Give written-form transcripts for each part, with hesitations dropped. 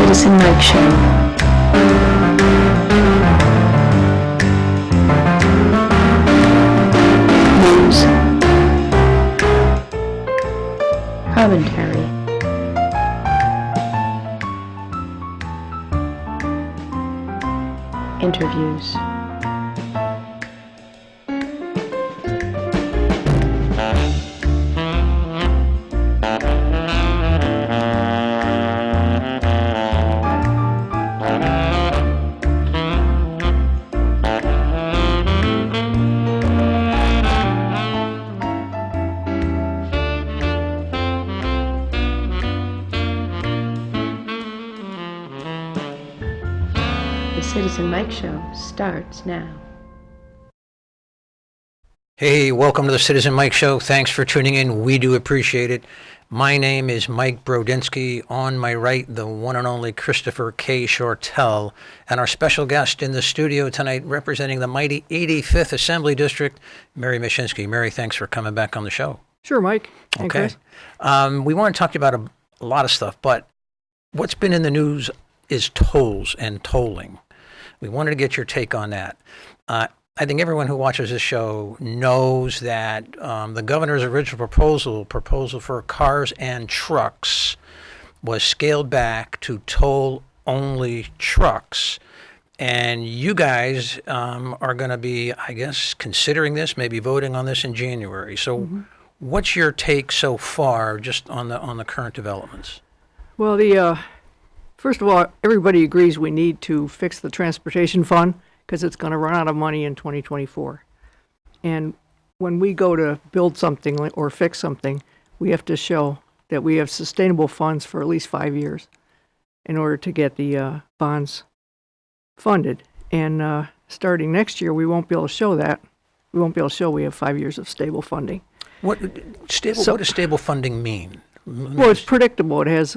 Citizen Mike Show. News. Commentary. Interviews. The Citizen Mike Show starts now. Hey, welcome to the Citizen Mike Show. Thanks for tuning in. We do appreciate it. My name is Mike Brodinski. On my right, the one and only Christopher K. Shortell. And our special guest in the studio tonight, representing the mighty 85th Assembly District, Mary Mushinsky. Mary, thanks for coming back on the show. Sure, Mike. Okay. We want to talk to you about a lot of stuff, but what's been in the news is tolls and tolling. We wanted to get your take on that. I think everyone who watches this show knows that the governor's original proposal for cars and trucks was scaled back to toll-only trucks. And you guys are going to be, I guess, considering this, maybe voting on this in January. So what's your take so far just on the current developments? Well, first of all, everybody agrees we need to fix the transportation fund because it's going to run out of money in 2024. And when we go to build something or fix something, we have to show that we have sustainable funds for at least 5 years in order to get the bonds funded. And starting next year, we won't be able to show that. We won't be able to show we have 5 years of stable funding. What does stable funding mean? Well, it's predictable. It has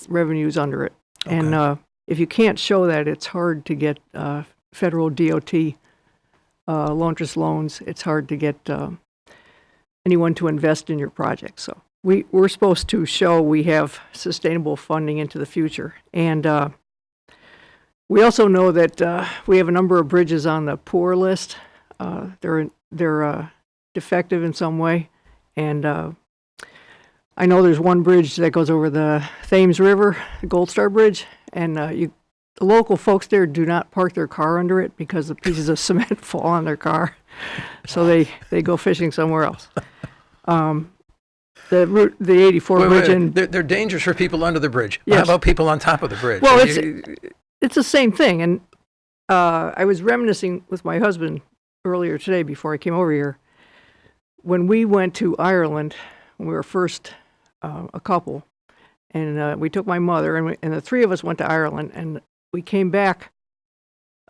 revenues under it. Okay. And if you can't show that, it's hard to get federal DOT interest loans. It's hard to get anyone to invest in your project. So we're supposed to show we have sustainable funding into the future. And we also know that we have a number of bridges on the poor list. They're defective in some way. And I know there's one bridge that goes over the Thames River, the Gold Star Bridge, and the local folks there do not park their car under it because the pieces of cement fall on their car. So they go fishing somewhere else. The 84 bridge. They're dangerous for people under the bridge. Yes. How about people on top of the bridge? Well, it's the same thing. And I was reminiscing with my husband earlier today before I came over here. When we went to Ireland, when we were first a couple, and we took my mother, and the three of us went to Ireland, and we came back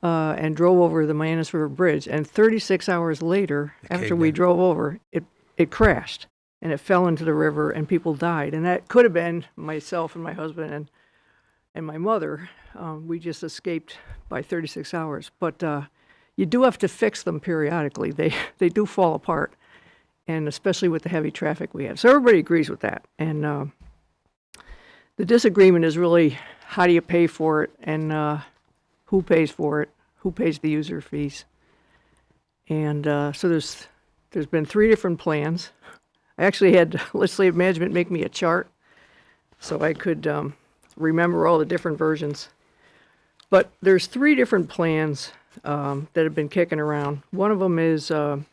and drove over the Manus River Bridge, and 36 hours later, after we drove over, it crashed, and it fell into the river, and people died. And that could have been myself and my husband and my mother. We just escaped by 36 hours. But you do have to fix them periodically. They do fall apart, and especially with the heavy traffic we have. So everybody agrees with that. And the disagreement is really how do you pay for it, and who pays for it, who pays the user fees. And so there's been three different plans. I actually had legislative management make me a chart so I could remember all the different versions. But there's three different plans that have been kicking around. One of them is the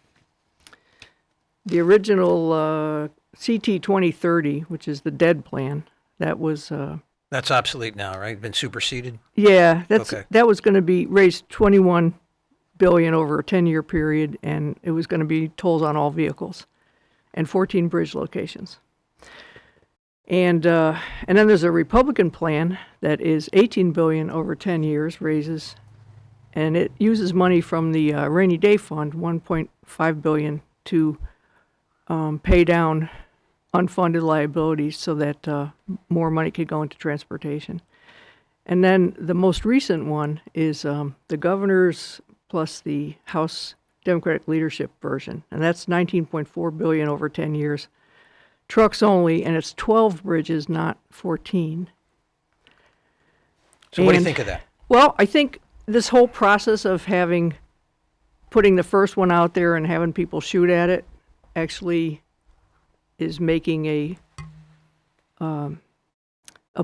original CT 2030, which is the dead plan. That was that's obsolete now, right? Been superseded? Yeah, that was going to be raised $21 billion over a 10-year period, and it was going to be tolls on all vehicles and 14 bridge locations. And then there's a Republican plan that is $18 billion over 10 years, raises, and it uses money from the rainy day fund, $1.5 billion, to pay down unfunded liabilities so that more money could go into transportation. And then the most recent one is the governor's plus the House Democratic leadership version, and that's $19.4 billion over 10 years. Trucks only, and it's 12 bridges, not 14. So what do you And- think of that? Well, I think this whole process of putting the first one out there and having people shoot at it actually is making a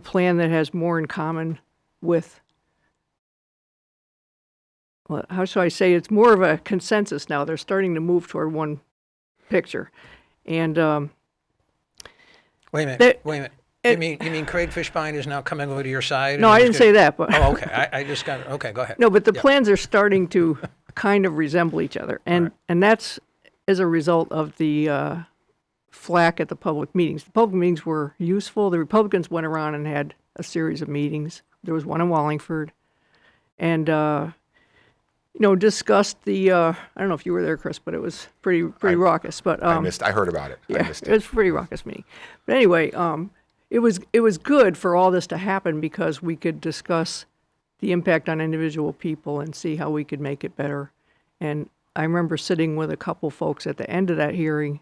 plan that has more in common with, well, how should I say, it's more of a consensus now. They're starting to move toward one picture. And Wait a minute. That- Wait a minute. it- You mean Craig Fishbein is now coming over to your side? no, and I he's didn't say gonna- that, but Oh, okay. I just got it. Okay, go ahead. no, but the Yeah. plans are starting to kind of resemble each other, and that's as a result of the flack at the public meetings. The public meetings were useful. The Republicans went around and had a series of meetings. There was one in Wallingford, and discussed the. I don't know if you were there, Chris, but it was pretty raucous. But I heard about it. I yeah, missed it was a pretty raucous meeting. But anyway, it was good for all this to happen because we could discuss the impact on individual people and see how we could make it better. And I remember sitting with a couple folks at the end of that hearing.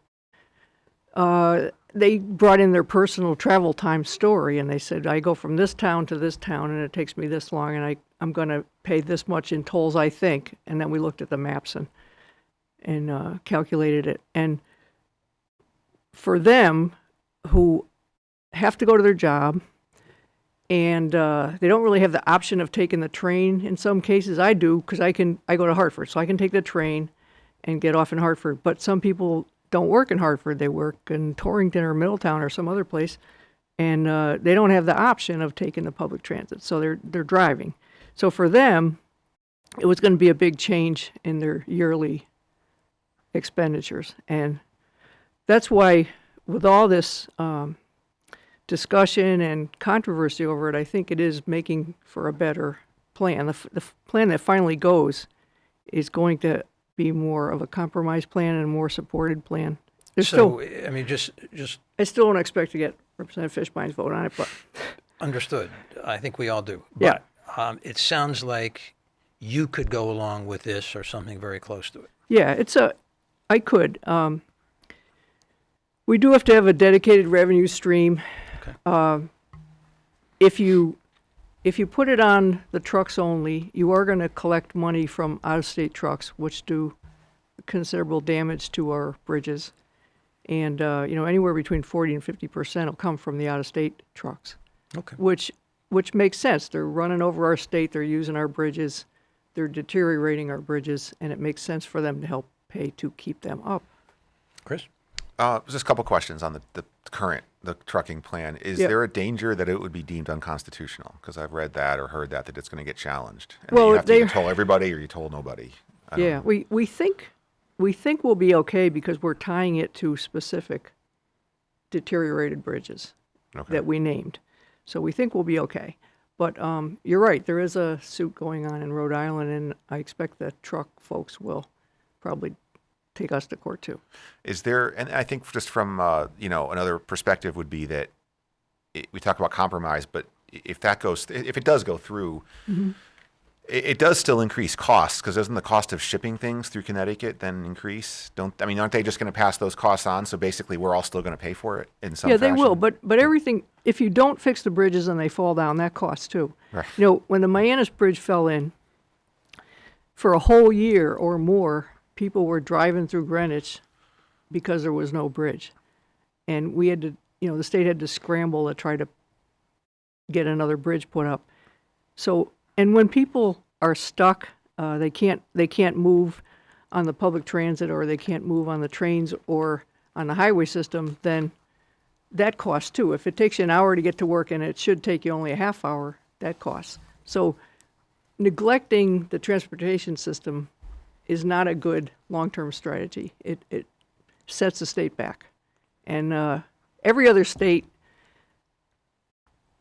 They brought in their personal travel time story, and they said, I go from this town to this town, and it takes me this long, and I'm going to pay this much in tolls, I think. And then we looked at the maps and calculated it. And for them, who have to go to their job, and they don't really have the option of taking the train in some cases. I do, because I go to Hartford, so I can take the train and get off in Hartford. But some people don't work in Hartford. They work in Torrington or Middletown or some other place, and they don't have the option of taking the public transit, so they're driving. So for them, it was going to be a big change in their yearly expenditures, and that's why with all this discussion and controversy over it, I think it is making for a better plan. The plan that finally goes is going to be more of a compromise plan and a more supported plan. So, I mean, just I still don't expect to get Representative Fishbein's vote on it, but understood. I think we all do. Yeah. But it sounds like you could go along with this or something very close to it. yeah, I could. We do have to have a dedicated revenue stream. Okay. If you put it on the trucks only, you are going to collect money from out-of-state trucks, which do considerable damage to our bridges. And, anywhere between 40 and 50% will come from the out-of-state trucks, Okay. which makes sense. They're running over our state, they're using our bridges, they're deteriorating our bridges, and it makes sense for them to help pay to keep them up. Chris? Just a couple questions on the trucking plan. Is Yeah. there a danger that it would be deemed unconstitutional? Because I've read that or heard that it's going to get challenged. And Well, you have to either they- toll everybody or you toll nobody. I don't Yeah, know. we think we'll be okay because we're tying it to specific deteriorated bridges Okay. that we named. So we think we'll be okay. But you're right, there is a suit going on in Rhode Island, and I expect the truck folks will probably take us to court too. Is there, and I think just from, another perspective would be that we talk about compromise, but if it does go through, it does still increase costs, because doesn't the cost of shipping things through Connecticut then increase? Aren't they just going to pass those costs on? So basically we're all still going to pay for it in some Yeah, they fashion? will, but everything, if you don't fix the bridges and they fall down, that costs too. Right. When the Mianus Bridge fell in, for a whole year or more, people were driving through Greenwich because there was no bridge. And we had to, the state had to scramble to try to get another bridge put up. So, and when people are stuck, they can't move on the public transit, or they can't move on the trains or on the highway system, then that costs too. If it takes you an hour to get to work and it should take you only a half hour, that costs. So neglecting the transportation system is not a good long-term strategy. It sets the state back. And every other state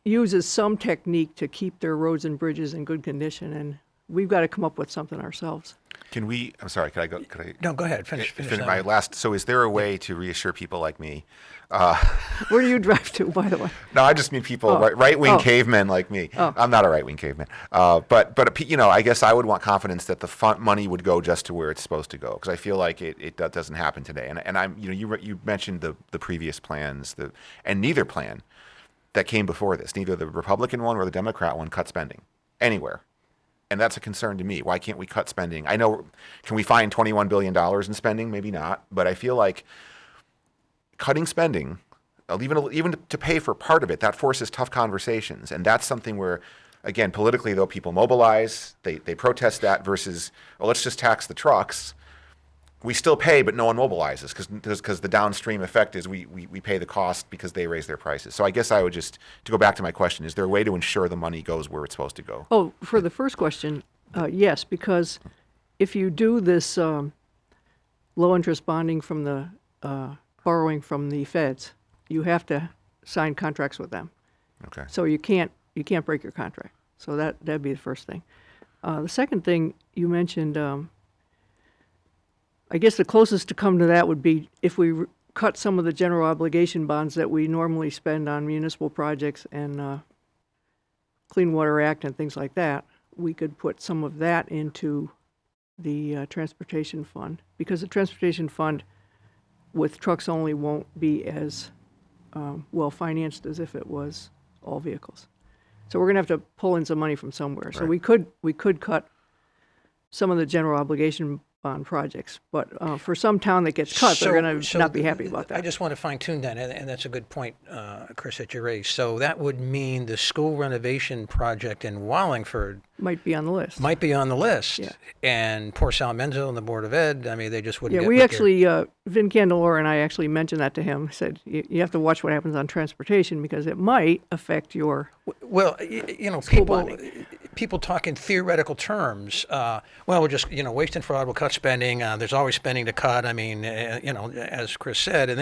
uses some technique to keep their roads and bridges in good condition, and we've got to come up with something ourselves. I'm sorry, could I go? No, go ahead. Finish that one. So is there a way to reassure people like me? Where do you drive to, by the way? No, I just mean people, right-wing cavemen like me. I'm not a right-wing caveman. But I guess I would want confidence that the money would go just to where it's supposed to go, because I feel like it doesn't happen today. And I'm, you mentioned the previous plans, and neither plan that came before this, neither the Republican one or the Democrat one cut spending. anywhere. And that's a concern to me. Why can't we cut spending? I know, can we find $21 billion in spending? Maybe not. But I feel like cutting spending, even to pay for part of it, that forces tough conversations. And that's something where, again, politically, though, people mobilize, they protest that versus, well, let's just tax the trucks. We still pay, but no one mobilizes because the downstream effect is we pay the cost because they raise their prices. So I guess I would just, to go back to my question, is there a way to ensure the money goes where it's supposed to go? Oh, for the first question, yes, because if you do this low interest bonding from the borrowing from the feds, you have to sign contracts with them. Okay. So you can't break your contract. So that'd be the first thing. The second thing you mentioned, I guess the closest to come to that would be if we cut some of the general obligation bonds that we normally spend on municipal projects and Clean Water Act and things like that. We could put some of that into the transportation fund, because the transportation fund with trucks only won't be as well financed as if it was all vehicles. So we're going to have to pull in some money from somewhere. So we could cut some of the general obligation bond projects, but for some town that gets cut, they're going to not be happy about that. I just want to fine tune that, and that's a good point, Chris, that you raised. So that would mean the school renovation project in Wallingford Might be on the list. Yeah. And poor Sal Menzo and the Board of Ed, I mean, they just wouldn't Yeah, get we with actually, Vin Candelora and I actually mentioned that to him. Said, you have to watch what happens on transportation because it might affect your Well, school bonding. People talk in theoretical terms. Well, we're just, waste and fraud will cut spending. There's always spending to cut. I mean, as Chris said. And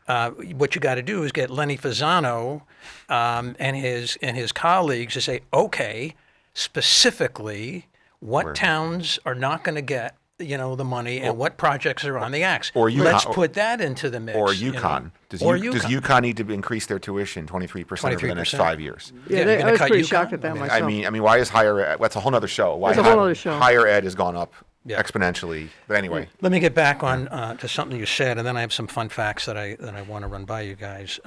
then what you got to do is get Lenny Fasano and his colleagues to say, okay, specifically, what towns are not going to get the money and what projects are on the axe. Let's put that into the mix. Or UConn. Does UConn need to increase their tuition 23% over the next 5 years? Yeah, I was pretty shocked at that myself. I mean, why is higher ed? That's a whole other show. That's a whole other show. Higher ed has gone up exponentially. But anyway. Let me get back on to something you said, and then I have some fun facts that I want to run by you guys.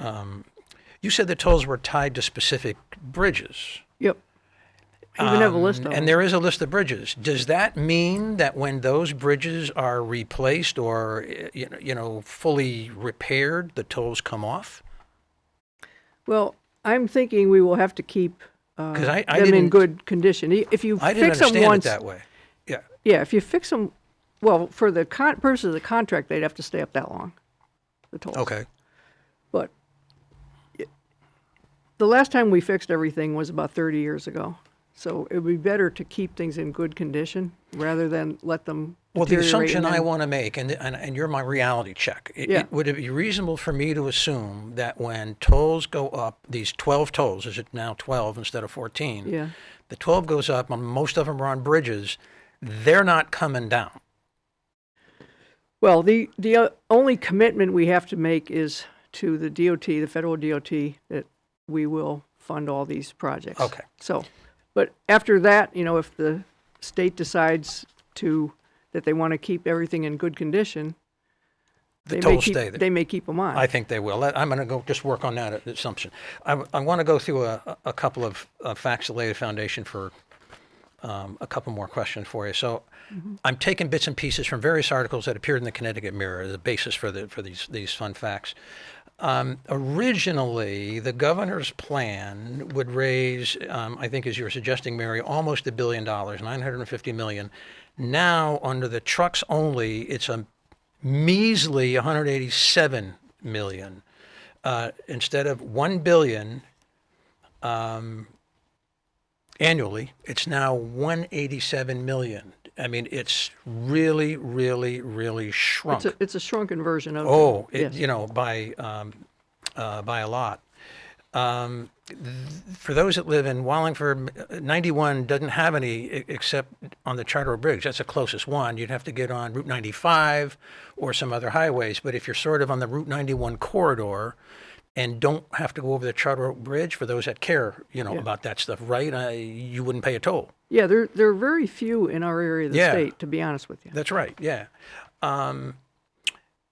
You said the tolls were tied to specific bridges. Yep. You even have a list of them. And there is a list of bridges. Does that mean that when those bridges are replaced or fully repaired, the tolls come off? Well, I'm thinking we will have to keep them in good condition. If you I didn't fix them understand once, it that way. Yeah. Yeah, if you fix them, well, for the purpose of the contract, they'd have to stay up that long. The tolls. Okay. But the last time we fixed everything was about 30 years ago. So it would be better to keep things in good condition rather than let them Well, the deteriorate assumption and I then- want to make, and you're my reality check, would it be reasonable for me to assume that when tolls go up, these 12 tolls, is it now 12 instead of 14? Yeah. The 12 goes up, and most of them are on bridges. They're not coming down. Well, the only commitment we have to make is to the DOT, the federal DOT, that we will fund all these projects. Okay. So, but after that, if the state decides that they want to keep everything in good condition, The tolls stay there. They may keep them on. I think they will. I'm going to go just work on that assumption. I want to go through a couple of facts to lay the foundation for a couple more questions for you. So I'm taking bits and pieces from various articles that appeared in the Connecticut Mirror as a basis for these fun facts. Originally, the governor's plan would raise, I think as you were suggesting, Mary, almost $1 billion, $950 million. Now, under the trucks only, it's a measly $187 million. Instead of $1 billion annually, it's now $187 million. I mean, it's really, really, really shrunk. It's a shrunken version of yes. By a lot. For those that live in Wallingford, 91 doesn't have any except on the Charter Bridge. That's the closest one. You'd have to get on Route 95 or some other highways. But if you're sort of on the Route 91 corridor and don't have to go over the Charter Bridge, for those that care, about that stuff, right? You wouldn't pay a toll. Yeah, there are very few in our area of the state, to be honest with you. That's right, yeah.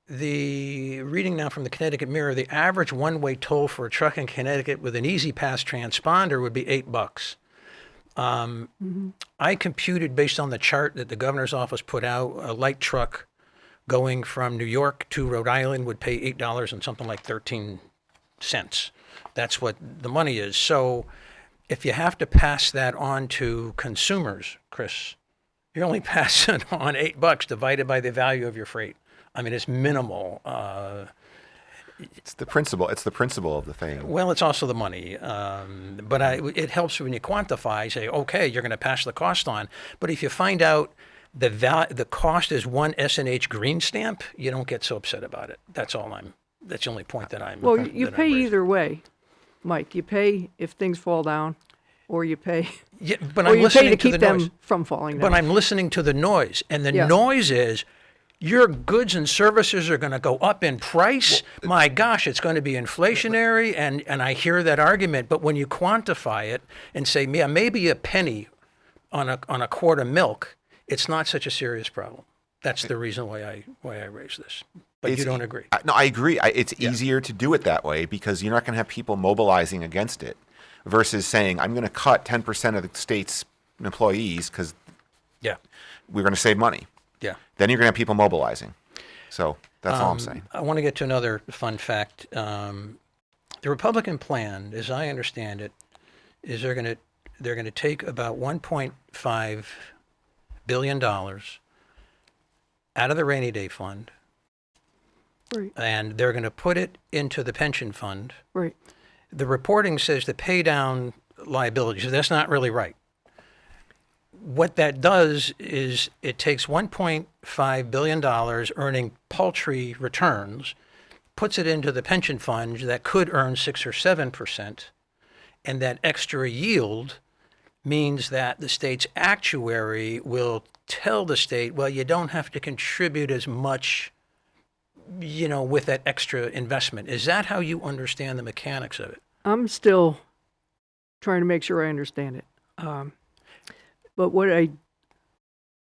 The reading now from the Connecticut Mirror, the average one-way toll for a truck in Connecticut with an Easy Pass transponder would be $8. I computed based on the chart that the governor's office put out, a light truck going from New York to Rhode Island would pay $8 and something like 13 cents. That's what the money is. So if you have to pass that on to consumers, Chris, you're only passing on $8 divided by the value of your freight. I mean, it's minimal. It's the principle. It's the principle of the thing. Well, it's also the money. But it helps when you quantify, say, okay, you're going to pass the cost on. But if you find out the cost is one S&H green stamp, you don't get so upset about it. That's the only point that I'm. Well, you pay either way, Mike. You pay if things fall down, or you pay. Yeah, but or I'm you listening pay to to keep the them noise. from falling down. But I'm listening to the noise, and the Yeah. noise is your goods and services are going to go up in price. My gosh, it's going to be inflationary, and I hear that argument. But when you quantify it and say, yeah, maybe a penny on a quart of milk, it's not such a serious problem. That's the reason why I raise this. But you don't agree. No, I agree. It's easier to do it that way because you're not going to have people mobilizing against it versus saying, I'm going to cut 10% of the state's employees because Yeah. we're going to save money. Yeah. Then you're going to have people mobilizing. So that's all I'm saying. I want to get to another fun fact. The Republican plan, as I understand it, is they're going to take about $1.5 billion out of the rainy day fund, Right. and they're going to put it into the pension fund. Right. The reporting says to pay down liabilities. That's not really right. What that does is it takes $1.5 billion earning paltry returns, puts it into the pension fund that could earn 6 or 7%, and that extra yield means that the state's actuary will tell the state, well, you don't have to contribute as much, with that extra investment. Is that how you understand the mechanics of it? I'm still trying to make sure I understand it. But what I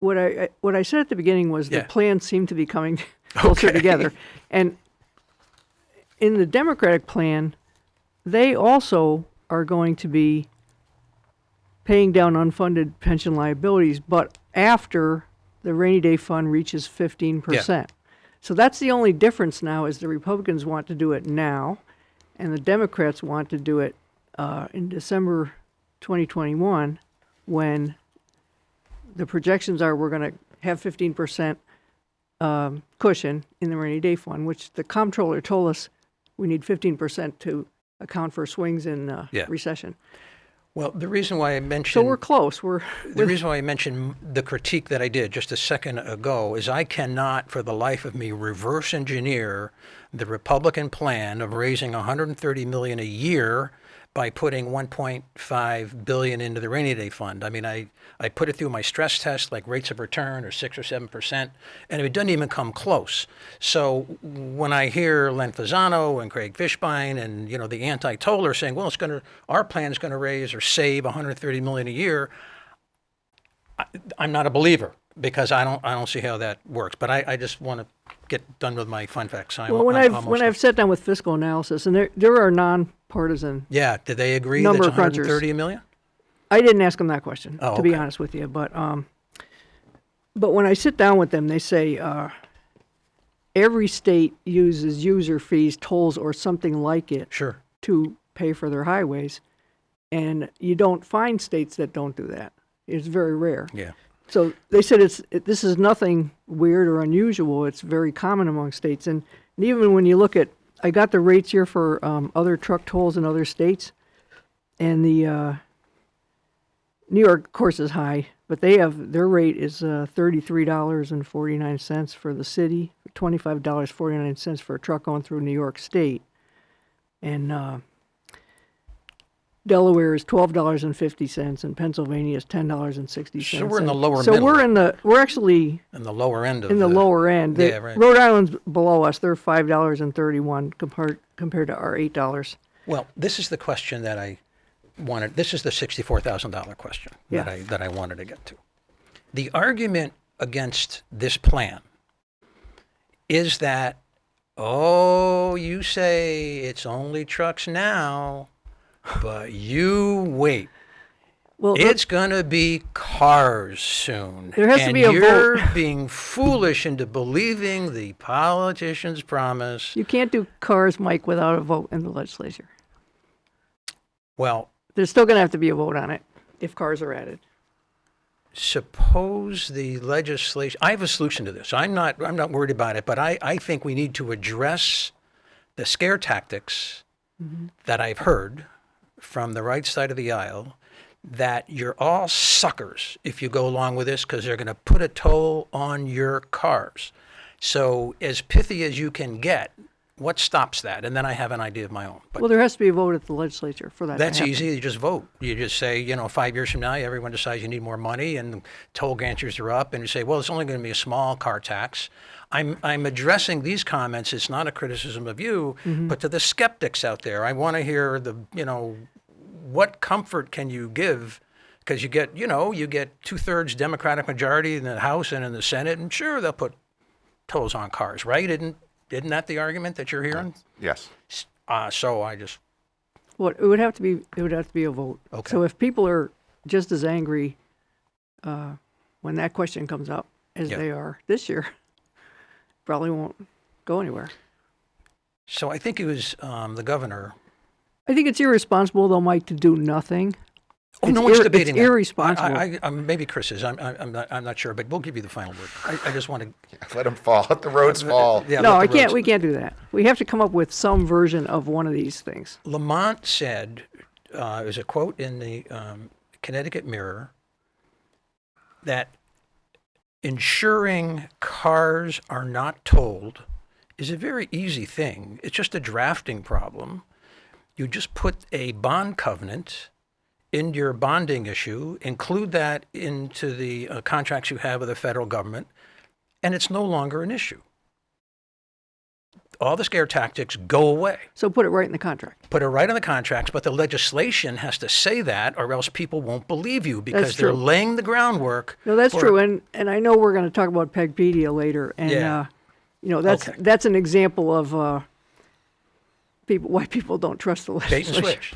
said at the beginning was Yeah. the plans seem to be coming closer Okay. together. And in the Democratic plan, they also are going to be paying down unfunded pension liabilities, but after the rainy day fund reaches 15%. So that's the only difference now is the Republicans want to do it now, and the Democrats want to do it in December 2021 when the projections are we're going to have 15% cushion in the rainy day fund, which the comptroller told us we need 15% to account for swings in recession. Well, the reason why I mentioned So we're close. the reason why I mentioned the critique that I did just a second ago is I cannot, for the life of me, reverse engineer the Republican plan of raising $130 million a year by putting $1.5 billion into the rainy day fund. I mean, I put it through my stress test, like rates of return are 6 or 7%, and it doesn't even come close. So when I hear Len Fasano and Craig Fishbein and the anti-toller saying, well, our plan is going to raise or save $130 million a year, I'm not a believer because I don't see how that works. But I just want to get done with my fun facts. Well, when I've sat down with fiscal analysis, and there are nonpartisan. Yeah, did they agree Number that's of crunchers. $130 million? I didn't ask them that question, Oh, to be okay. honest with you. But when I sit down with them, they say every state uses user fees, tolls, or something like it Sure. to pay for their highways, and you don't find states that don't do that. It's very rare. Yeah. So they said this is nothing weird or unusual. It's very common among states. And even when you look at, I got the rates here for other truck tolls in other states, and the New York, of course, is high, but their rate is $33.49 for the city, $25.49 for a truck going through New York State, and Delaware is $12.50, and Pennsylvania is $10.60. So we're in the lower So middle. we're actually In the lower end of in the lower end. Yeah, right. Rhode Island's below us. They're $5.31 compared to our $8. Well, this is the question that I wanted. This is the $64,000 question Yeah. that I wanted to get to. The argument against this plan is that, you say it's only trucks now, but you wait. Well, It's going to be cars soon. There has to and be a you're vote. being foolish into believing the politician's promise. you can't do cars, Mike, without a vote in the legislature. Well, There's still going to have to be a vote on it if cars are added. suppose the legislation, I have a solution to this. I'm not worried about it, but I think we need to address the scare tactics that I've heard from the right side of the aisle, that you're all suckers if you go along with this because they're going to put a toll on your cars. So as pithy as you can get, what stops that? And then I have an idea of my own. But Well, there has to be a vote at the legislature for that that's to happen. easy. You just vote. You just say, 5 years from now, everyone decides you need more money and toll gantries are up, and you say, well, it's only going to be a small car tax. I'm addressing these comments. It's not a criticism of you, but to the skeptics out there. I want to hear what comfort can you give? Because you get 2/3 Democratic majority in the House and in the Senate, and sure, they'll put tolls on cars, right? Isn't that the argument that you're hearing? Yes. So I just Well, it would have to be a vote. Okay. So if people are just as angry when that question comes up as Yeah. they are this year, probably won't go anywhere. So I think it was the governor. I think it's irresponsible, though, Mike, to do nothing. Oh, no one's It's debating that. irresponsible. Maybe Chris is. I'm not sure, but we'll give you the final word. I just want to. Let them fall. Let the roads fall. Yeah, No, let I the can't. roads- We can't do that. We have to come up with some version of one of these things. Lamont said, there's a quote in the Connecticut Mirror, that ensuring cars are not tolled is a very easy thing. It's just a drafting problem. You just put a bond covenant in your bonding issue, include that into the contracts you have with the federal government, and it's no longer an issue. All the scare tactics go away. So put it right in the contract. Put it right in the contracts, but the legislation has to say that, or else people won't believe you because That's they're true. laying the groundwork. No, that's for- true. And I know we're going to talk about Pegpedia later. And, Yeah. that's Okay. that's an example of why people don't trust the Bait and legislation. switch.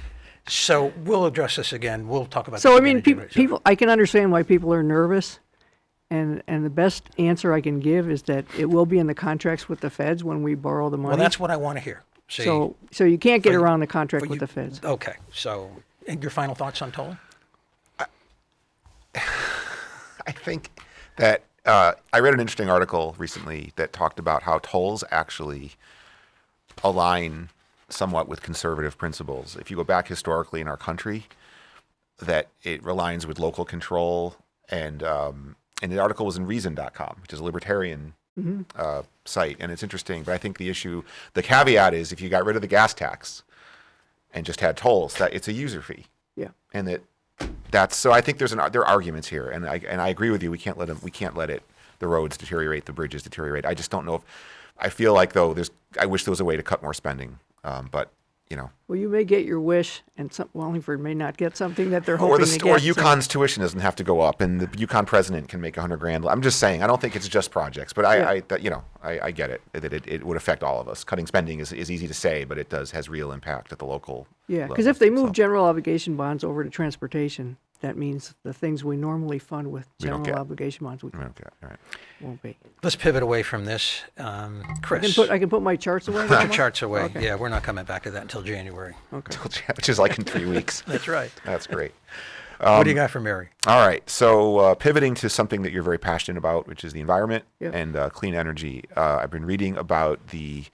So we'll address this again. We'll talk about So, this I mean, again in January. people, I can understand why people are nervous. And the best answer I can give is that it will be in the contracts with the feds when we borrow the money. Well, that's what I want to hear. See, so you can't get for- around the contract for with you- the feds. Okay. So, and your final thoughts on tolling? I think that I read an interesting article recently that talked about how tolls actually align somewhat with conservative principles. If you go back historically in our country, that it aligns with local control, and the article was in Reason.com, which is a libertarian site, and it's interesting. But I think the caveat is, if you got rid of the gas tax and just had tolls, that it's a user fee, Yeah. and that's so. I think there are arguments here, and I agree with you. We can't let the roads deteriorate, the bridges deteriorate. I just don't know if I feel like though I wish there was a way to cut more spending, but Well, you may get your wish, and Wallingford may not get something that they're or hoping to get. or UConn's tuition doesn't have to go up, and the UConn president can make $100,000. I'm just saying, I don't think it's just projects, but I get it that it would affect all of us. Cutting spending is easy to say, but it has real impact at the local. Yeah, because level. if they move So, general obligation bonds over to transportation, that means the things we normally fund with We don't general get. obligation bonds okay, all right. won't be. Let's pivot away from this. Chris, I can put my charts away. put now, your Mark? charts away. Okay. Yeah, we're not coming back to that until January. Okay. Which is like in 3 weeks. That's right. That's great. What do you got for Mary? All right. So pivoting to something that you're very passionate about, which is the environment Yep. and clean energy. I've been reading about the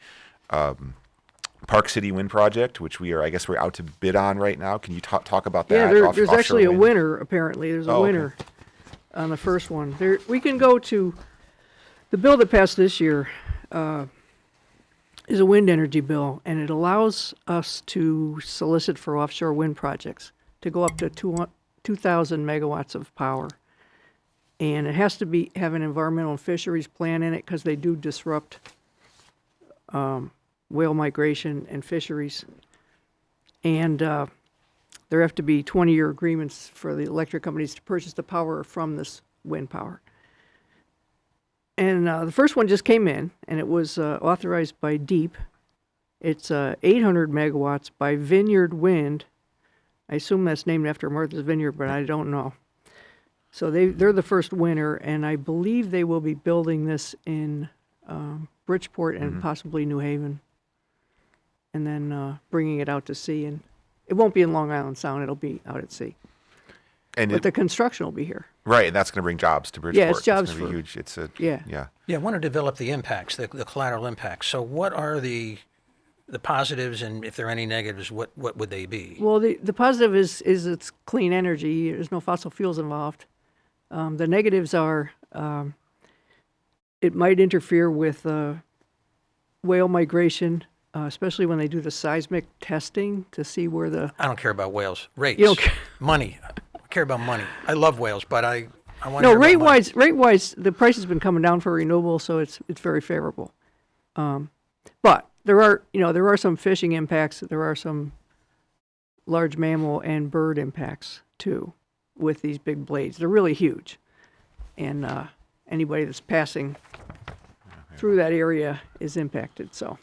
Park City Wind Project, which we're out to bid on right now. Can you talk about that? Yeah, there's offshore actually a wind? winner, apparently. There's a Oh, okay. winner on the first one. We can go to the bill that passed this year is a wind energy bill, and it allows us to solicit for offshore wind projects to go up to 2,000 megawatts of power. And it has to have an environmental and fisheries plan in it because they do disrupt whale migration and fisheries. And there have to be 20-year agreements for the electric companies to purchase the power from this wind power. And the first one just came in, and it was authorized by DEEP. It's 800 megawatts by Vineyard Wind I assume that's named after Martha's Vineyard, but I don't know. So they're the first winner, and I believe they will be building this in Bridgeport and possibly New Haven, and then bringing it out to sea. And it won't be in Long Island Sound; it'll be out at sea. But the construction will be here. Right, and that's going to bring jobs to Bridgeport. Yeah, it's jobs going to be for huge. It's a yeah. Yeah, I want to develop the impacts, the collateral impacts. So what are the positives, and if there are any negatives, what would they be? Well, the positive is it's clean energy. There's no fossil fuels involved. The negatives are it might interfere with whale migration, especially when they do the seismic testing to see where the... I don't care about whales. Rates. You don't care. Money. I care about money. I love whales, but I want No, to hear about money. rate-wise, the price has been coming down for renewables, so it's very favorable. But there are some fishing impacts. There are some large mammal and bird impacts too with these big blades. They're really huge, and anybody that's passing through that area is impacted. So,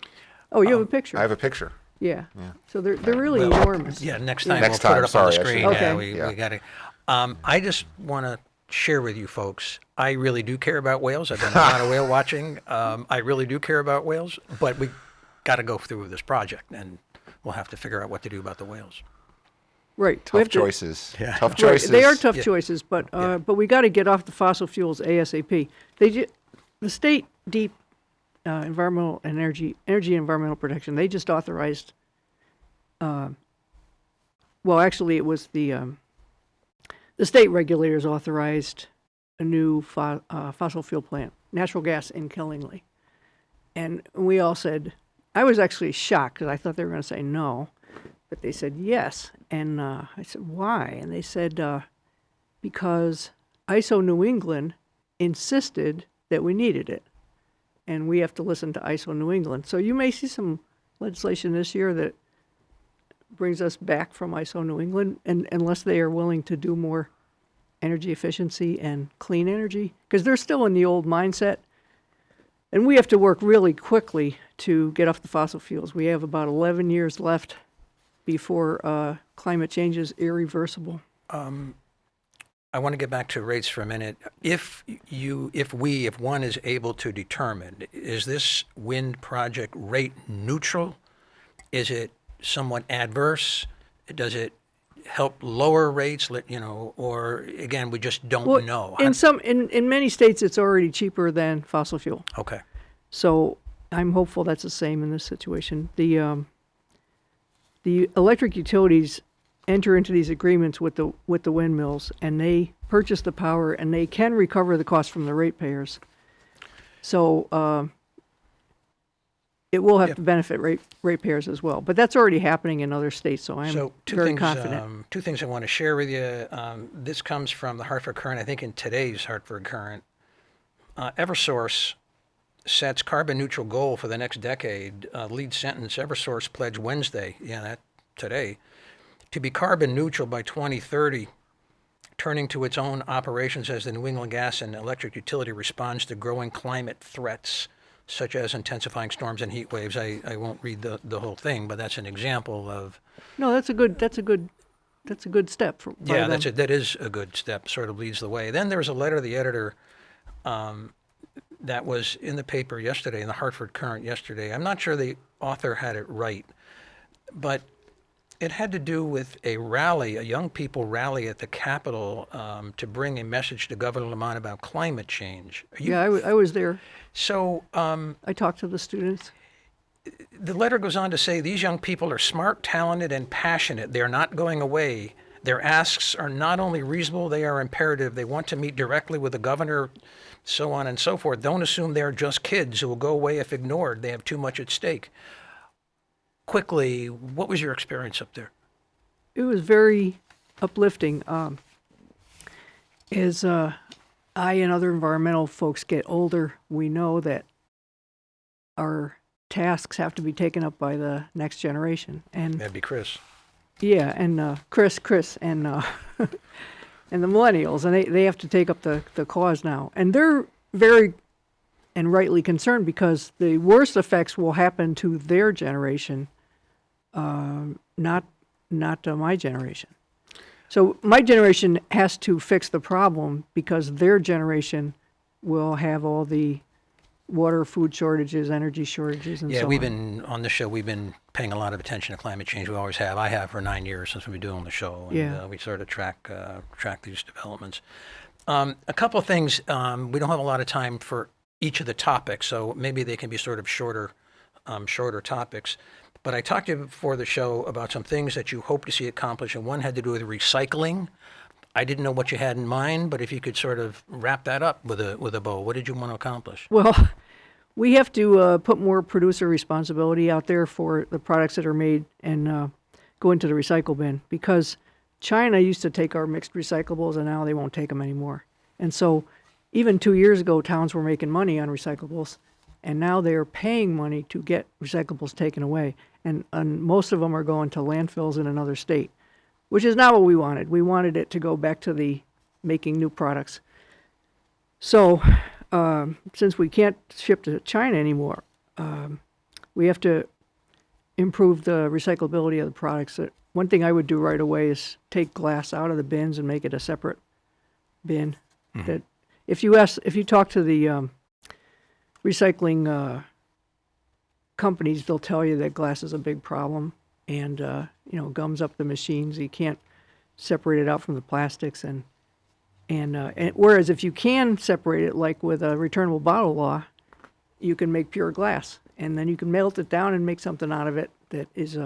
you have a picture. I have a picture. Yeah. So they're really enormous. Yeah, next time Next we'll put it time, up on the sorry, I screen. should- Okay. We got to. I just want to share with you folks, I really do care about whales. I've done a lot of whale watching. I really do care about whales, but we got to go through this project, and we'll have to figure out what to do about the whales. Right. We Tough have to- choices. Yeah. Tough Right, choices. they are tough Yeah. choices, but Yeah. but we got to get off the fossil fuels ASAP. The state deep environmental and energy and environmental protection. They just authorized. Well, actually, it was the state regulators authorized a new fossil fuel plant, natural gas in Killingly, and we all said. I was actually shocked because I thought they were going to say no. But they said yes. And I said, why? And they said, because ISO New England insisted that we needed it. And we have to listen to ISO New England. So you may see some legislation this year that brings us back from ISO New England, and unless they are willing to do more energy efficiency and clean energy, because they're still in the old mindset. And we have to work really quickly to get off the fossil fuels. We have about 11 years left before climate change is irreversible. I want to get back to rates for a minute. If one is able to determine, is this wind project rate neutral? Is it somewhat adverse? Does it help lower rates? Or again, we just don't know. In many states, it's already cheaper than fossil fuel. Okay. So I'm hopeful that's the same in this situation. The electric utilities enter into these agreements with the windmills, and they purchase the power, and they can recover the cost from the ratepayers. So it will have to benefit ratepayers as well. But that's already happening in other states, so I'm very confident. Two things I want to share with you. This comes from the Hartford Courant, I think in today's Hartford Courant. Eversource sets carbon neutral goal for the next decade. Lead sentence, Eversource pledged Wednesday, today, to be carbon neutral by 2030, turning to its own operations as the New England Gas and Electric Utility responds to growing climate threats, such as intensifying storms and heat waves. I won't read the whole thing, but that's an example of. No, that's a good step. That is a good step. Sort of leads the way. Then there was a letter to the editor that was in the paper yesterday, in the Hartford Courant yesterday. I'm not sure the author had it right, but it had to do with a rally, a young people rally at the Capitol to bring a message to Governor Lamont about climate change. I was there. So I talked to the students. The letter goes on to say these young people are smart, talented, and passionate. They're not going away. Their asks are not only reasonable, they are imperative. They want to meet directly with the governor, so on and so forth. Don't assume they're just kids who will go away if ignored. They have too much at stake. Quickly, what was your experience up there? It was very uplifting. As I and other environmental folks get older, we know that our tasks have to be taken up by the next generation. And That'd be Chris. yeah, and Chris, and and the millennials, and they have to take up the cause now. And they're very and rightly concerned because the worst effects will happen to their generation, not not my generation. So my generation has to fix the problem because their generation will have all the water, food shortages, energy shortages, and Yeah, so we've on. been, on the show, we've been paying a lot of attention to climate change. We always have. I have for 9 years since we've been doing the show. And, Yeah. we sort of track these developments. A couple of things, we don't have a lot of time for each of the topics, so maybe they can be sort of shorter topics. But I talked to you before the show about some things that you hope to see accomplished, and one had to do with recycling. I didn't know what you had in mind, but if you could sort of wrap that up with a bow, what did you want to accomplish? Well, we have to put more producer responsibility out there for the products that are made and go into the recycle bin, because China used to take our mixed recyclables and now they won't take them anymore. And so even 2 years ago, towns were making money on recyclables, and now they're paying money to get recyclables taken away. And most of them are going to landfills in another state, which is not what we wanted. We wanted it to go back to the making new products. So since we can't ship to China anymore, we have to improve the recyclability of the products. One thing I would do right away is take glass out of the bins and make it a separate bin. Mm-hmm. That if you talk to the recycling companies, they'll tell you that glass is a big problem and gums up the machines. You can't separate it out from the plastics, and whereas if you can separate it, like with a returnable bottle law, you can make pure glass, and then you can melt it down and make something out of it that is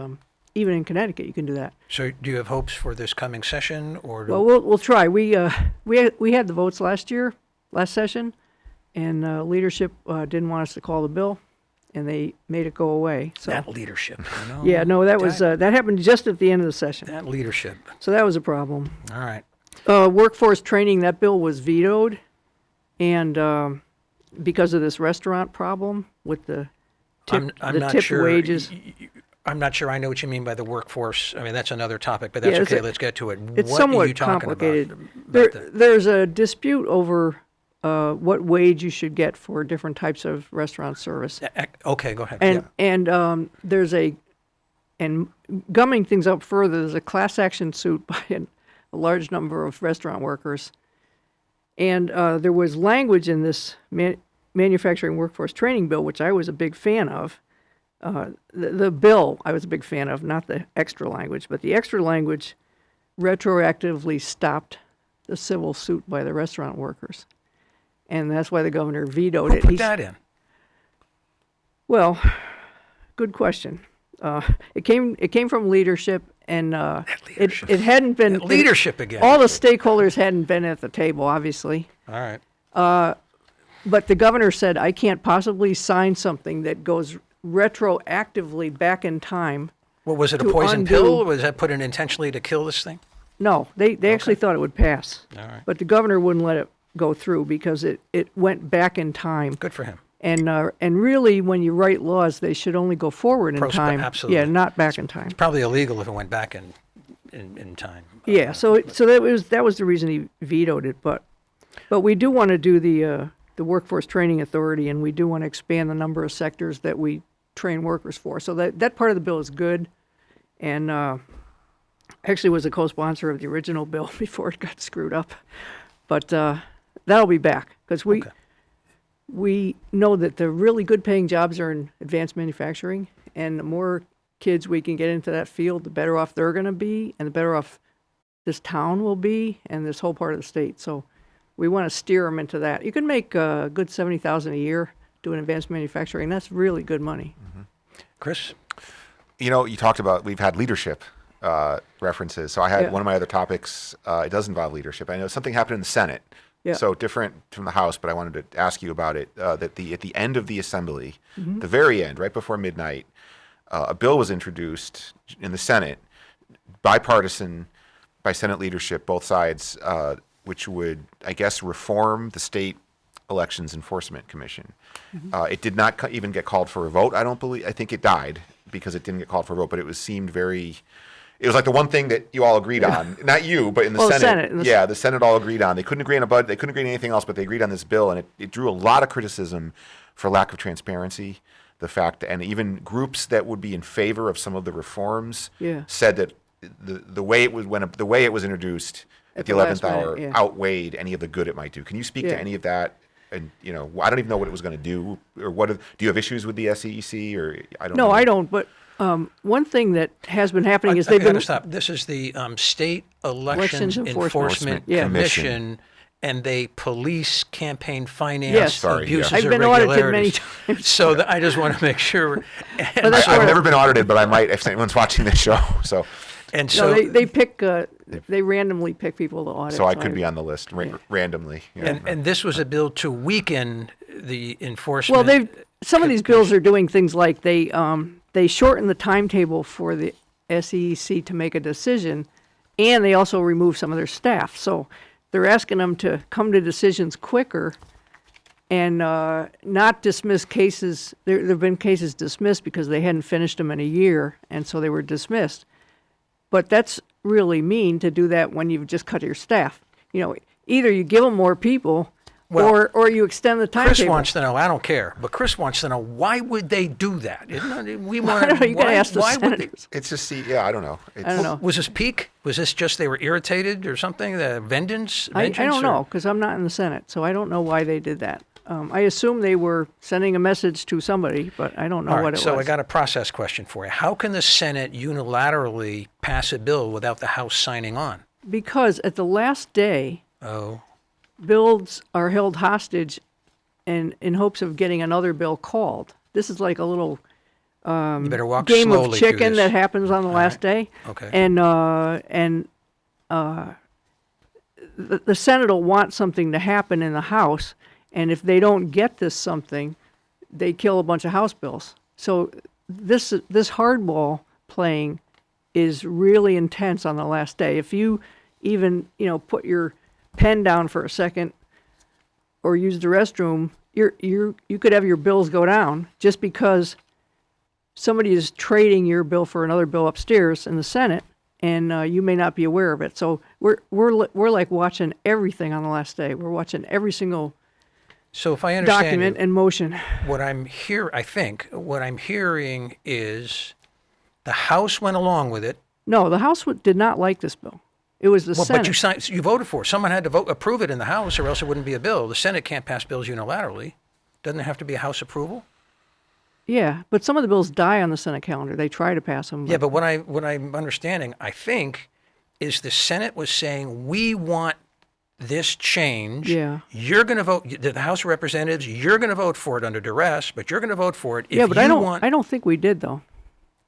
even in Connecticut you can do that. So do you have hopes for this coming session, or? Well, we'll try. We had the votes last session, and leadership didn't want us to call the bill, and they made it go away. So That leadership, you know? yeah, no, that was that happened just at the end of the session. That leadership. So that was a problem. All right. Workforce training, that bill was vetoed, and because of this restaurant problem with the tip, I'm not tip sure. wages. I'm not sure I know what you mean by the workforce. I mean, that's another topic, but that's Yeah, okay. Let's get to it. It's What somewhat are you talking complicated. about There's a dispute over what wage you should get for different types of restaurant service. Okay, go ahead. And there's and gumming things up further, there's a class action suit by a large number of restaurant workers. And there was language in this manufacturing workforce training bill, which I was a big fan of. The bill I was a big fan of, not the extra language, but the extra language retroactively stopped the civil suit by the restaurant workers. And that's why the governor vetoed it. Who put that in? Well, good question. It came from leadership, and leadership. it hadn't been That leadership again. All the stakeholders hadn't been at the table, obviously. All right. But the governor said, I can't possibly sign something that goes retroactively back in time. What was it, a to poison undo- pill? Was that put in intentionally to kill this thing? No, they actually thought it would pass. All right. But the governor wouldn't let it go through because it went back in time. Good for him. And really, when you write laws, they should only go forward in time. Absolutely. Yeah, not back in time. It's probably illegal if it went back in time. Yeah, so that was the reason he vetoed it. But we do want to do the Workforce Training Authority, and we do want to expand the number of sectors that we train workers for. So that part of the bill is good, and actually was a co-sponsor of the original bill before it got screwed up. But that'll be back because we know that the really good paying jobs are in advanced manufacturing, and the more kids we can get into that field, the better off they're going to be, and the better off this town will be, and this whole part of the state. So we want to steer them into that. You can make a good $70,000 a year doing advanced manufacturing. That's really good money. Mm-hmm. Chris? You know, you talked about, we've had leadership references. So I had one of my other topics, it does involve leadership. I know something happened in the Senate. Yeah. So different from the House, but I wanted to ask you about it, that at the end of the assembly, the very end, right before midnight, a bill was introduced in the Senate, bipartisan, by Senate leadership, both sides, which would, I guess, reform the state Elections Enforcement Commission. It did not even get called for a vote, I don't believe. I think it died because it didn't get called for a vote, but it seemed very... It was like the one thing that you all agreed on. Not you, but in the Senate. The Senate all agreed on. They couldn't agree on a budget. They couldn't agree on anything else, but they agreed on this bill, and it drew a lot of criticism for lack of transparency. The fact, and even groups that would be in favor of some of the reforms said that the way it was the way it was introduced at the last 11th hour minute, yeah. outweighed any of the good it might do. Can you speak Yeah. to any of that? And I don't even know what it was going to do, or do you have issues with the SEC, or I don't know. No, I don't. But one thing that has been happening is I they've gotta been stop. This is the State Elections Elections Enforcement Yeah. Commission, and they police campaign finance Yes. Sorry, abuses yeah. I've or been audited many irregularities. times. So I just want to make sure. And that's so, what I've never been audited, but I might if anyone's watching this show. So and No, so they pick. They randomly pick people to audit. I could be on the list randomly. Yeah. and this was a bill to weaken the enforcement. Well, some of these bills are doing things like they shorten the timetable for the SEC to make a decision, and they also remove some of their staff. So they're asking them to come to decisions quicker and not dismiss cases. There have been cases dismissed because they hadn't finished them in a year, and so they were dismissed. But that's really mean to do that when you've just cut your staff. Either you give them more people, or you extend the timetable. Chris wants to know. I don't care, but Chris wants to know why would they do that? Isn't it, we I want. don't know. You got to ask the why would they? senators. It's just I don't know. I don't know. Was this peak? Was this just they were irritated or something? The vengeance? I don't know because I'm not in the Senate, so I don't know why they did that. I assume they were sending a message to somebody, but I don't know All right, what it so was. I got a process question for you. How can the Senate unilaterally pass a bill without the House signing on? Because at the last day, Oh, bills are held hostage and in hopes of getting another bill called. This is like a little you better walk game slowly of through chicken this. that happens on the last day. Okay. And the Senate will want something to happen in the House, and if they don't get this something, they kill a bunch of House bills. So this hardball playing is really intense on the last day. If you even put your pen down for a second or use the restroom, you could have your bills go down just because somebody is trading your bill for another bill upstairs in the Senate, and you may not be aware of it. So we're like watching everything on the last day. We're watching every single So if I understand document you, in motion. what I'm hearing is the House went along with it. No, the House did not like this bill. It was the Well, Senate. but you voted for it. Someone had to approve it in the House, or else it wouldn't be a bill. The Senate can't pass bills unilaterally. Doesn't there have to be a House approval? Yeah, but some of the bills die on the Senate calendar. They try to pass them. Yeah, but what I'm understanding, I think, is the Senate was saying we want this change. Yeah. You're going to vote. The House of Representatives. You're going to vote for it under duress, but you're going to vote for it if yeah, but you I don't. want. I don't think we did though.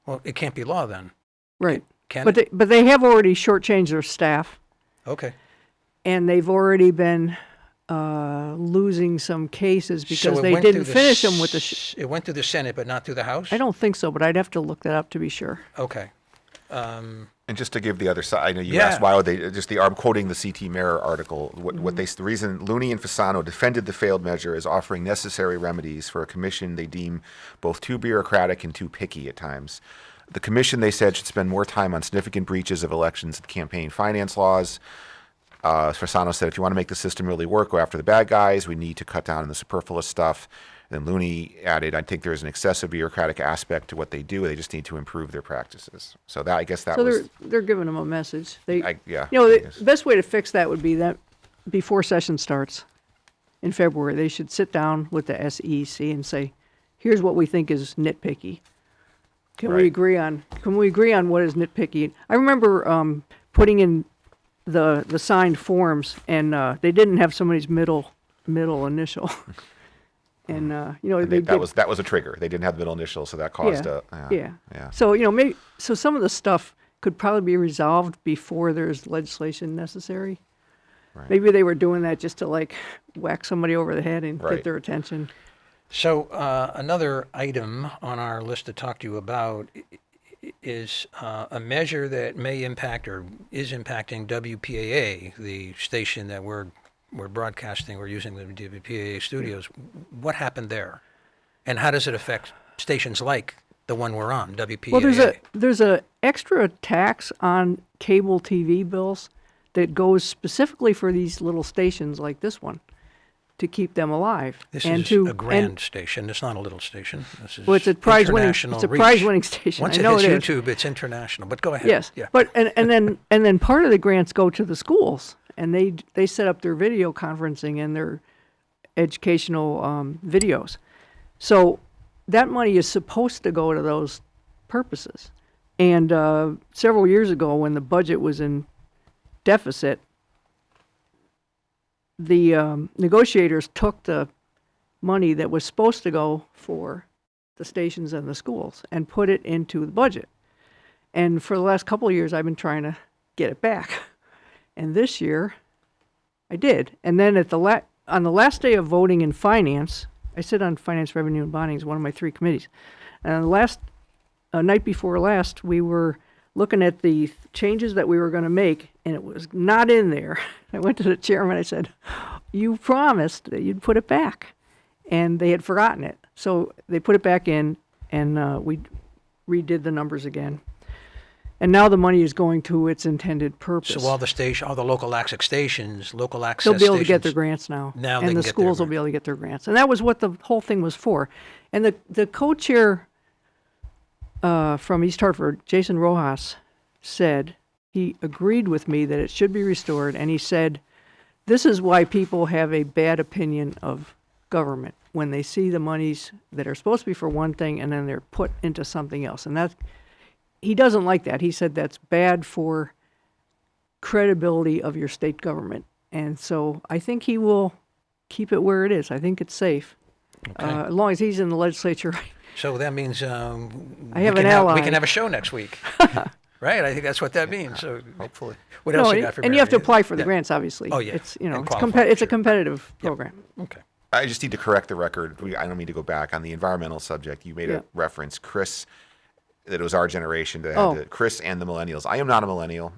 Well, it can't be law then. Right. Can But it? but they have already shortchanged their staff, Okay. and they've already been losing some cases because So it they went didn't through finish them with the. It went through the Senate, but not through the House. I don't think so, but I'd have to look that up to be sure. Okay. And just to give the other side, I know you Yeah. asked why would they I'm quoting the CT Mirror article. The reason Looney and Fasano defended the failed measure is offering necessary remedies for a commission they deem both too bureaucratic and too picky at times. The commission, they said, should spend more time on significant breaches of elections and campaign finance laws. Fasano said, if you want to make the system really work, go after the bad guys. We need to cut down on the superfluous stuff. Then Looney added, I think there's an excessive bureaucratic aspect to what they do. They just need to improve their practices. So that, I guess that So was... they're giving them a message. yeah. The best way to fix that would be that before session starts in February, they should sit down with the SEC and say, here's what we think is nitpicky. Can we Right. agree on what is nitpicky? I remember putting in the signed forms, and they didn't have somebody's middle initial. And that was a trigger. They didn't have the middle initial, so that caused yeah. yeah. So maybe some of the stuff could probably be resolved before there's legislation necessary. Right. Maybe they were doing that just to like whack somebody over the head and Right. get their attention. So another item on our list to talk to you about is a measure that may impact or is impacting WPAA, the station that we're broadcasting. We're using the WPAA studios. What happened there, and how does it affect stations like the one we're on, WPAA? Well, there's a extra tax on cable TV bills that goes specifically for these little stations like this one. to keep them alive. This and is to, a grand station. It's not a little station. This is well, it's a prize-winning. international It's a reach. prize-winning station. Once I it know hits it is. YouTube, it's international. But go ahead. Yes, Yeah. but and then part of the grants go to the schools, and they set up their video conferencing and their educational videos. So that money is supposed to go to those purposes. And several years ago, when the budget was in deficit, the negotiators took the money that was supposed to go for the stations and the schools and put it into the budget. And for the last couple of years, I've been trying to get it back. And this year, I did. And then on the last day of voting in finance, I sit on Finance, Revenue, and Bonding, is one of my 3 committees. And the last night before last, we were looking at the changes that we were going to make, and it was not in there. I went to the chairman. I said, "You promised that you'd put it back," and they had forgotten it. So they put it back in, and we redid the numbers again. And now the money is going to its intended purpose. So all the local access stations, they'll be able to get their grants now. Now they and can the get schools their will be able to get their grants. And that was what the whole thing was for. And the co-chair from East Hartford, Jason Rojas, said he agreed with me that it should be restored. And he said, this is why people have a bad opinion of government, when they see the monies that are supposed to be for one thing and then they're put into something else. And he doesn't like that. He said that's bad for credibility of your state government. And so I think he will keep it where it is. I think it's safe. Okay. As long as he's in the legislature. So that means I have an ally. We can have a show next week. Right? I think that's what that means. So Hopefully. what else No, you got for and you have to Mary? apply for the Yeah. grants, obviously. Oh, yeah. It's, And it's, qualify, it's a sure. competitive program. Okay. I just need to correct the record. I don't mean to go back on the environmental subject. You made Yeah. a reference, Chris, that it was our generation that Oh. had Chris and the millennials. I am not a millennial.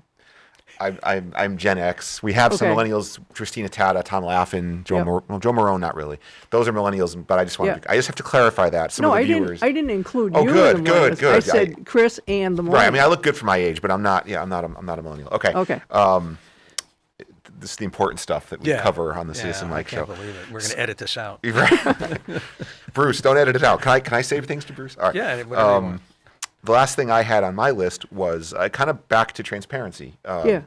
I'm Gen X. We have some Okay. millennials: Christina Tata, Tom Laughlin, Joe Yep. Joe Marone. Not really. Those are millennials. But I just Yeah. I just have to clarify that. Some No, of the I viewers. didn't. I didn't include Oh, you. good, in the good, millennials. good. I said Chris and the millennials. Right. I mean, I look good for my age, but I'm not. Yeah, I'm not a millennial. Okay. Okay. This is the important stuff that we Yeah. cover on the Citizen I Mike can't show. believe it. We're going to edit this out. Right. Bruce, don't edit it out. Can I save things to Bruce? All right. Yeah, whatever you want. The last thing I had on my list was kind of back to transparency. Yeah.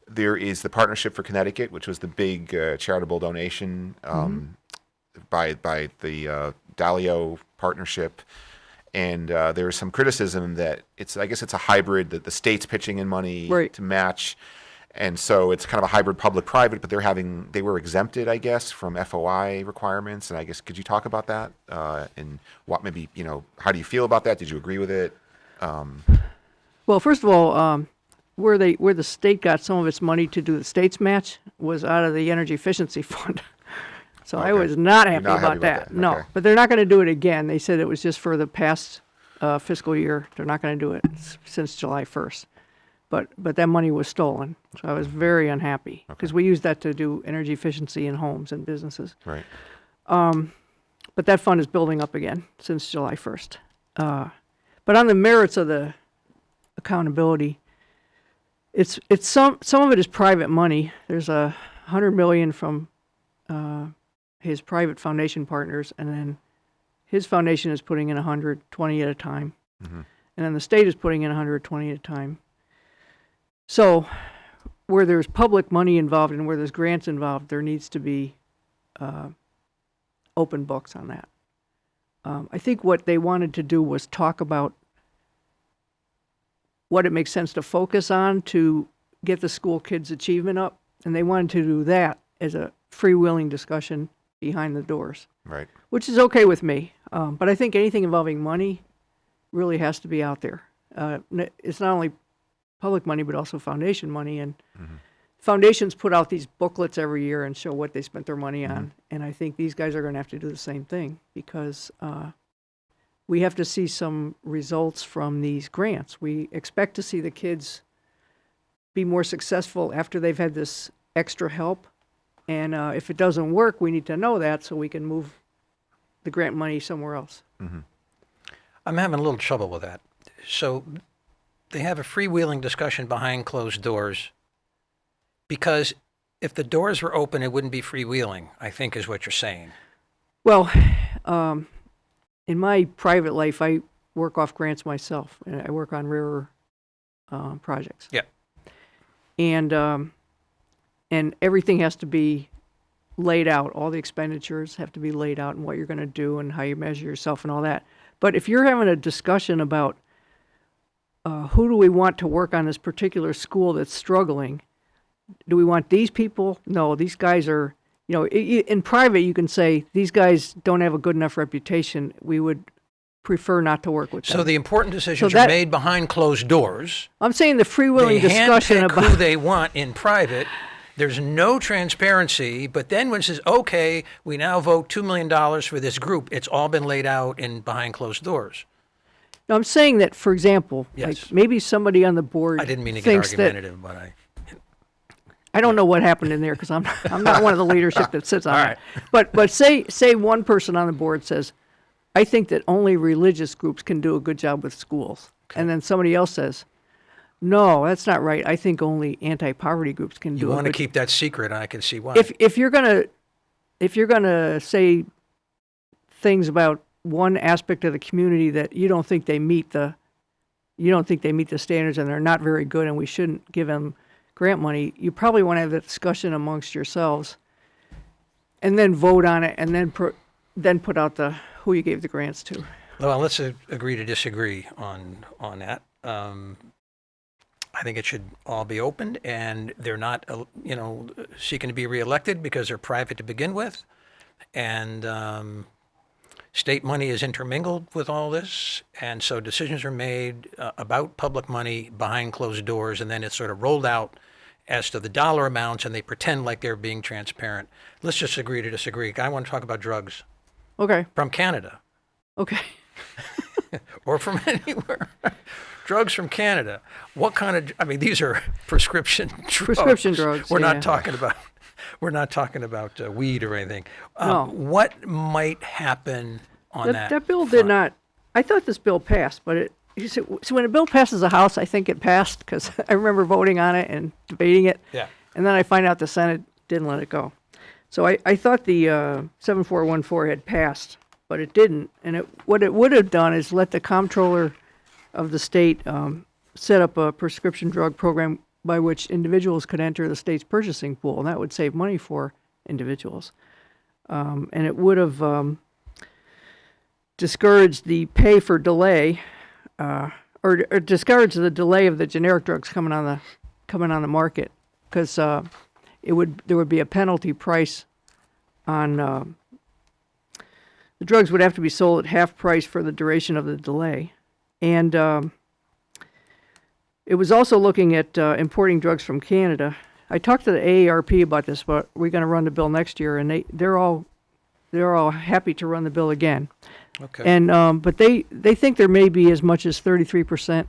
There is the Partnership for Connecticut, which was the big charitable donation by the Dalio Partnership. And there was some criticism that I guess it's a hybrid, that the state's pitching in money Right. to match. And so it's kind of a hybrid public-private, but they were exempted, I guess, from FOI requirements. And I guess, could you talk about that? And what maybe, how do you feel about that? Did you agree with it? Well, first of all, where the state got some of its money to do the state's match was out of the Energy Efficiency Fund. So I Okay. was not happy not happy about about that. that. No, Okay. but they're not going to do it again. They said it was just for the past fiscal year. They're not going to do it since July 1st. But that money was stolen, so I was very unhappy because we used that to do energy efficiency in homes and businesses. Right. But that fund is building up again since July 1st. But on the merits of the accountability, it's some of it is private money. There's $100 million from his private foundation partners, and then his foundation is putting in 120 at a time, and then the state is putting in 120 at a time. So, where there's public money involved and where there's grants involved, there needs to be open books on that. I think what they wanted to do was talk about what it makes sense to focus on to get the school kids' achievement up, and they wanted to do that as a freewheeling discussion behind the doors, Right. which is okay with me. But I think anything involving money really has to be out there. It's not only public money, but also foundation money. And foundations put out these booklets every year and show what they spent their money on. And I think these guys are going to have to do the same thing because we have to see some results from these grants. We expect to see the kids be more successful after they've had this extra help. And if it doesn't work, we need to know that so we can move the grant money somewhere else. I'm having a little trouble with that. So they have a freewheeling discussion behind closed doors because If the doors were open, it wouldn't be freewheeling, I think is what you're saying. Well, in my private life, I work off grants myself, and I work on rare projects. Yeah. And everything has to be laid out. All the expenditures have to be laid out and what you're going to do and how you measure yourself and all that. But if you're having a discussion about who do we want to work on this particular school that's struggling, do we want these people? No, these guys are, in private you can say, these guys don't have a good enough reputation. We would prefer not to work with them. So the important decisions are made behind closed doors. I'm saying the freewheeling discussion handpick about who they want in private. There's no transparency, but then when it says, okay, we now vote $2 million for this group, it's all been laid out in behind closed doors. No, I'm saying that, for example, Yes. like maybe somebody on the board I didn't mean to get thinks that, argumentative, but I don't know what happened in there because I'm not one of the leadership that sits on All it. But say one person on the board says, I think that only religious groups can do a good job with schools. And then somebody else says, no, that's not right. I think only anti-poverty groups can do you it. want to keep that secret, and I can see why. If you're gonna say things about one aspect of the community that you don't think they meet the standards and they're not very good and we shouldn't give them grant money, you probably want to have that discussion amongst yourselves, and then vote on it, and then put out who you gave the grants to. Well, let's agree to disagree on that. I think it should all be opened, and they're not, seeking to be reelected because they're private to begin with, and state money is intermingled with all this, and so decisions are made about public money behind closed doors, and then it's sort of rolled out as to the dollar amounts, and they pretend like they're being transparent. Let's just agree to disagree. I want to talk about drugs Okay. from Canada Okay. or from anywhere. Drugs from Canada. What kind of? These are prescription drugs. Prescription drugs, We're yeah. not talking about. We're not talking about weed or anything. No. What might happen on that? That bill front? did not. I thought this bill passed, but so when a bill passes the House, I think it passed because I remember voting on it and debating it. Yeah. And then I find out the Senate didn't let it go. So I thought the 7414 had passed, but it didn't. And what it would have done is let the comptroller of the state set up a prescription drug program by which individuals could enter the state's purchasing pool, and that would save money for individuals. And it would have discouraged the pay for delay, or discouraged the delay of the generic drugs coming on the market, because there would be a penalty price on the drugs would have to be sold at half price for the duration of the delay. And it was also looking at importing drugs from Canada. I talked to the AARP about this, but we're going to run the bill next year, and they're all happy to run the bill again. Okay. And but they think there may be as much as 33%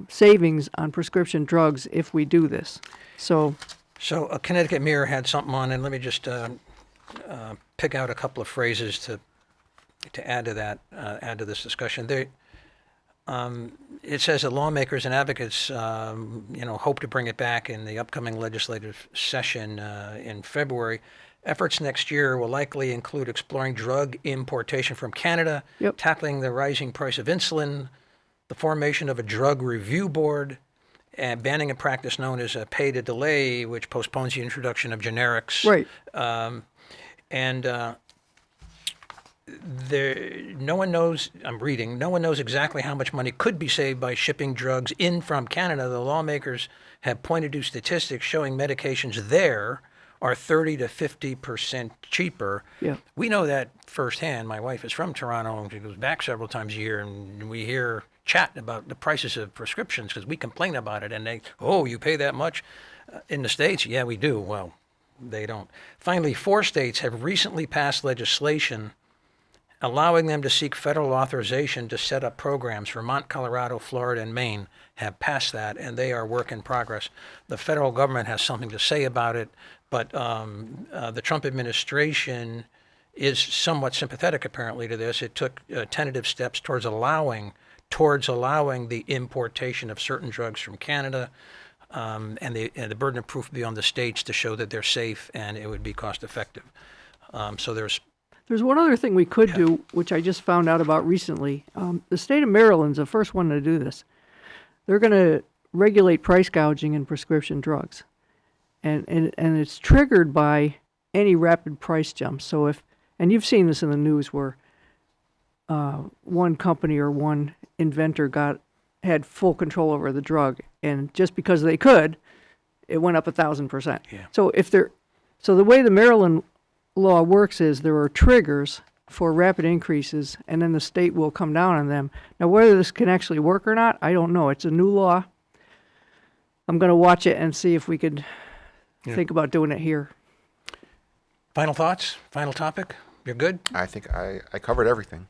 savings on prescription drugs if we do this. So So Connecticut Mirror had something on, and let me just pick out a couple of phrases to add to that, add to this discussion. It says that lawmakers and advocates, hope to bring it back in the upcoming legislative session in February. Efforts next year will likely include exploring drug importation from Canada, Yep. tackling the rising price of insulin, the formation of a drug review board, and banning a practice known as a pay to delay, which postpones the introduction of generics. right. No one knows, I'm reading, no one knows exactly how much money could be saved by shipping drugs in from Canada. The lawmakers have pointed to statistics showing medications there are 30 to 50% cheaper. Yeah. We know that firsthand. My wife is from Toronto, and she goes back several times a year, and we hear chat about the prices of prescriptions because we complain about it, and you pay that much? In the States? Yeah, we do. Well, they don't. Finally, 4 states have recently passed legislation allowing them to seek federal authorization to set up programs. Vermont, Colorado, Florida, and Maine have passed that, and they are work in progress. The federal government has something to say about it, but the Trump administration is somewhat sympathetic, apparently, to this. It took tentative steps towards allowing the importation of certain drugs from Canada. and the burden of proof would be on the states to show that they're safe and it would be cost effective. So there's one other thing we could do, which I just found out about recently. The state of Maryland's the first one to do this. They're going to regulate price gouging in prescription drugs. And it's triggered by any rapid price jumps. So and you've seen this in the news where one company or one inventor had full control over the drug, and just because they could, it went up 1,000%. Yeah. So the way the Maryland law works is there are triggers for rapid increases, and then the state will come down on them. Now, whether this can actually work or not, I don't know. It's a new law. I'm going to watch it and see if we could think about doing it here. final thoughts, final topic. You're good? I think I covered everything.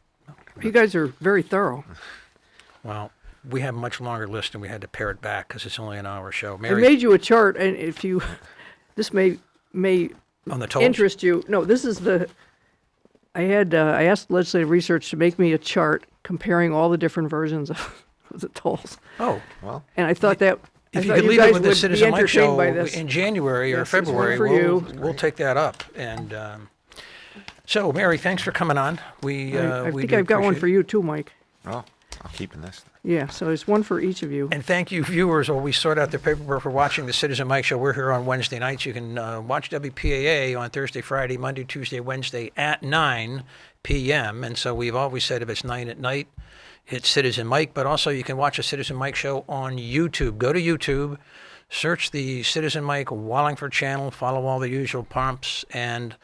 You guys are very thorough. Well, we have a much longer list and we had to pare it back because it's only an hour show. I Mary, made you a chart, and this may on the tolls? interest you. No, this is I asked legislative research to make me a chart comparing all the different versions of the tolls. Oh, Well, And I thought that if you thought could leave guys it with the would be Citizen Mike entertained show by this. in January or Yes, there's one February, for we'll take that up. And so, Mary, thanks for coming on. I We think do I've got one appreciate for you too, Mike. well, I'm keeping this. Yeah, so there's one for each of you. And thank you, viewers, while we sort out the paperwork for watching the Citizen Mike Show. We're here on Wednesday nights. You can watch WPAA on Thursday, Friday, Monday, Tuesday, Wednesday at 9 p.m. And so we've always said if it's 9 at night, it's Citizen Mike. But also you can watch the Citizen Mike Show on YouTube. Go to YouTube, search the Citizen Mike Wallingford channel, follow all the usual prompts, and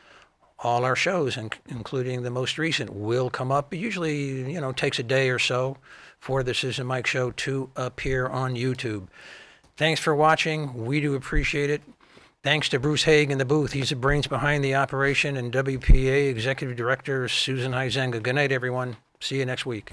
all our shows, including the most recent, will come up. It usually, takes a day or so for the Citizen Mike Show to appear on YouTube. Thanks for watching. We do appreciate it. Thanks to Bruce Haig in the booth. He's the brains behind the operation, and WPA Executive Director Susan Huizenga. Good night, everyone. See you next week.